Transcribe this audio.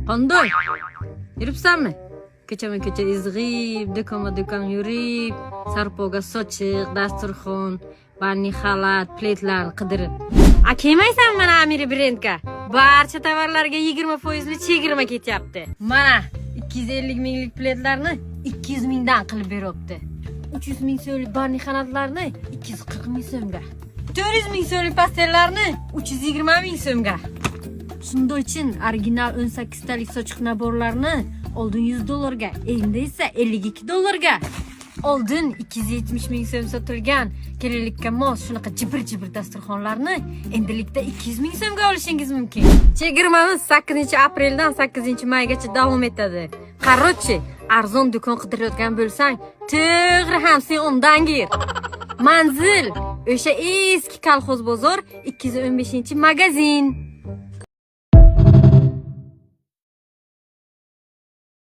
Qanday? Yuribsanmi? Kecha izg'ib, do'kon yurib, sarpoga sochiq, dasturxon, banni xalat, pletlarni qidirib. Kelmaysan mana Amiri brendga? Barcha tovarlarga 20% chegirma ketyapti. Mana 250 minglik pletlarni 200 mingdan qilib beryapti. 300 ming so'mlik banni xalatlarni 240 ming so'mga. 400 ming so'mlik pastellarni 320 ming so'mga. Shunday uchun original 18 talik sochiq naborlarni oldin $100 ga, endi esa $52 ga. Oldin 270 ming so'm sotilgan kelinlikka mos shunaqa jibir dasturxonlarni endilikda 200 ming so'mga olishingiz mumkin. Chegirmamiz 8-apreldan 8-maygacha davom etadi. Qarochi, arzon do'kon qidirayotgan bo'lsang, to'g'ri ham sen undan gir. Manzil o'sha eski kolxoz bozor 215-magazin.